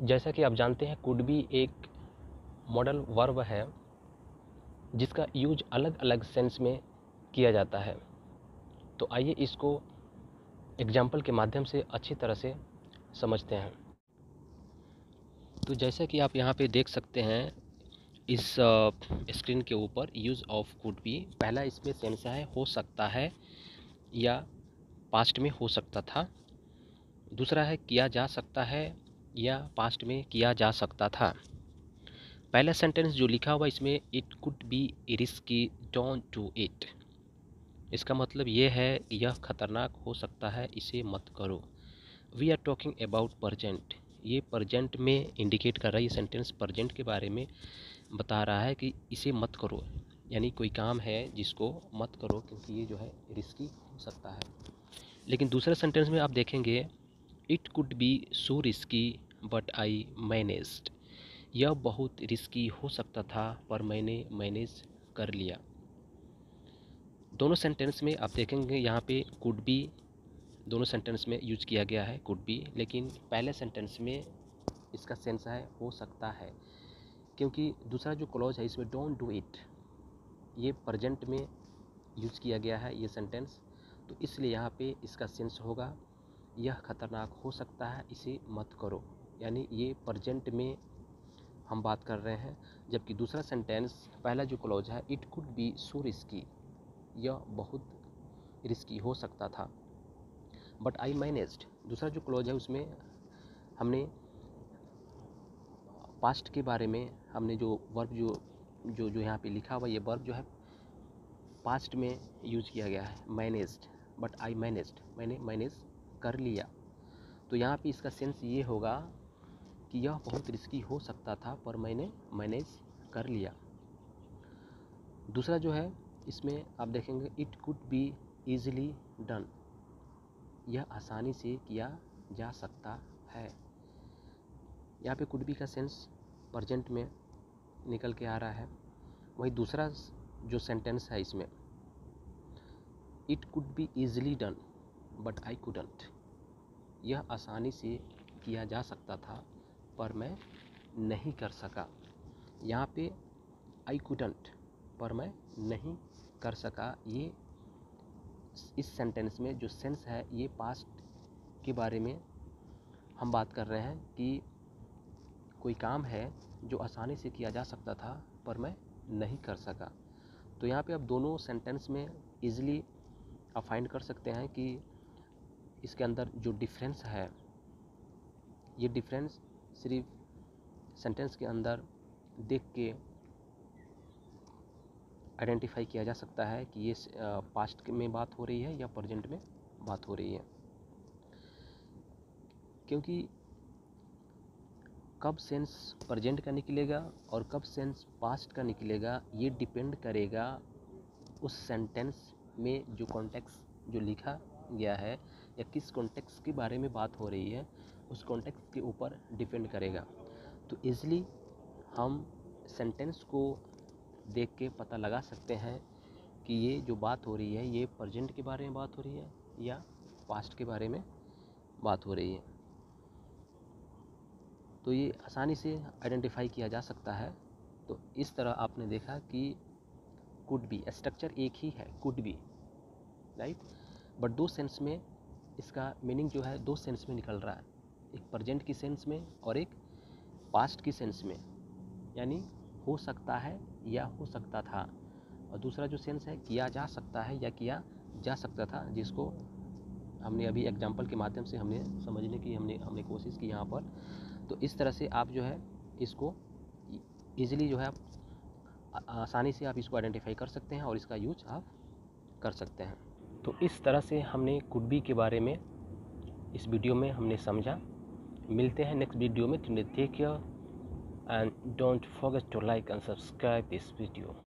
जैसा कि आप जानते हैं कुड बी एक मॉडल वर्ब है जिसका यूज अलग अलग सेंस में किया जाता है। तो आइए इसको एग्जाम्पल के माध्यम से अच्छी तरह से समझते हैं। तो जैसा कि आप यहाँ पे देख सकते हैं इस स्क्रीन के ऊपर यूज़ ऑफ कुड बी, पहला इसमें सेंस है हो सकता है या पास्ट में हो सकता था। दूसरा है किया जा सकता है या पास्ट में किया जा सकता था। पहला सेंटेंस जो लिखा हुआ इसमें it could be risky, don't do it. इसका मतलब ये है यह खतरनाक हो सकता है, इसे मत करो। We are talking about present, ये प्रजेंट में इंडिकेट कर रहा है, ये सेंटेंस प्रजेंट के बारे में बता रहा है कि इसे मत करो, यानी कोई काम है जिसको मत करो क्योंकि ये जो है रिस्की हो सकता है। लेकिन दूसरे सेंटेंस में आप देखेंगे it could be so risky but I managed, यह बहुत रिस्की हो सकता था पर मैंने मैनेज कर लिया। दोनों सेंटेंस में आप देखेंगे यहाँ पे कुड बी दोनों सेंटेंस में यूज किया गया है कुड बी, लेकिन पहले सेंटेंस में इसका सेंस है हो सकता है, क्योंकि दूसरा जो क्लॉज है इसमें डोंट डू इट, ये प्रेजेंट में यूज किया गया है ये सेंटेंस, तो इसलिए यहाँ पे इसका सेंस होगा यह खतरनाक हो सकता है, इसे मत करो, यानी ये प्रेजेंट में हम बात कर रहे हैं। जबकि दूसरा सेंटेंस पहला जो क्लॉज है it could be so risky, यह बहुत रिस्की हो सकता था, बट आई मैनेज्ड, दूसरा जो क्लॉज है उसमें हमने पास्ट के बारे में हमने जो वर्ब जो यहाँ पे लिखा हुआ ये वर्ब जो है पास्ट में यूज किया गया है मैनेज्ड, बट आई मैनेज्ड, मैंने मैनेज कर लिया। तो यहाँ पे इसका सेंस ये होगा कि यह बहुत रिस्की हो सकता था पर मैंने मैनेज कर लिया। दूसरा जो है इसमें आप देखेंगे it could be easily done, यह आसानी से किया जा सकता है। यहाँ पे कुड बी का सेंस प्रेजेंट में निकल के आ रहा है। वही दूसरा जो सेंटेंस है इसमें it could be easily done but I couldn't, यह आसानी से किया जा सकता था पर मैं नहीं कर सका। यहाँ पे आई कुडंट पर मैं नहीं कर सका, ये इस सेंटेंस में जो सेंस है ये पास्ट के बारे में हम बात कर रहे हैं कि कोई काम है जो आसानी से किया जा सकता था पर मैं नहीं कर सका। तो यहाँ पे आप दोनों सेंटेंस में इजीली आप फाइंड कर सकते हैं कि इसके अंदर जो डिफरेंस है ये डिफरेंस सिर्फ सेंटेंस के अंदर देख के आइडेंटिफाई किया जा सकता है कि ये पास्ट में बात हो रही है या प्रेजेंट में बात हो रही है, क्योंकि कब सेंस प्रेजेंट का निकलेगा और कब सेंस पास्ट का निकलेगा ये डिपेंड करेगा उस सेंटेंस में जो कॉन्टेक्स्ट जो लिखा गया है या किस कॉन्टेक्स्ट के बारे में बात हो रही है उस कॉन्टेक्स्ट के ऊपर डिपेंड करेगा। तो ईज़िली हम सेंटेंस को देख के पता लगा सकते हैं कि ये जो बात हो रही है ये प्रेजेंट के बारे में बात हो रही है या पास्ट के बारे में बात हो रही है। तो ये आसानी से आइडेंटिफाई किया जा सकता है। तो इस तरह आपने देखा कि कुड बी स्ट्रक्चर एक ही है कुड बी, राइट, बट दो सेंस में इसका मीनिंग जो है दो सेंस में निकल रहा है, एक प्रेजेंट की सेंस में और एक पास्ट की सेंस में, यानी हो सकता है या हो सकता था। और दूसरा जो सेंस है किया जा सकता है या किया जा सकता था, जिसको हमने अभी एग्जाम्पल के माध्यम से हमने समझने की हमने कोशिश की यहाँ पर। तो इस तरह से आप जो है इसको ईजिली जो है आप आसानी से आप इसको आइडेंटिफाई कर सकते हैं और इसका यूज आप कर सकते हैं। तो इस तरह से हमने कुड बी के बारे में इस वीडियो में हमने समझा। मिलते हैं नेक्स्ट वीडियो में। Take care and don't forget to like and subscribe this video.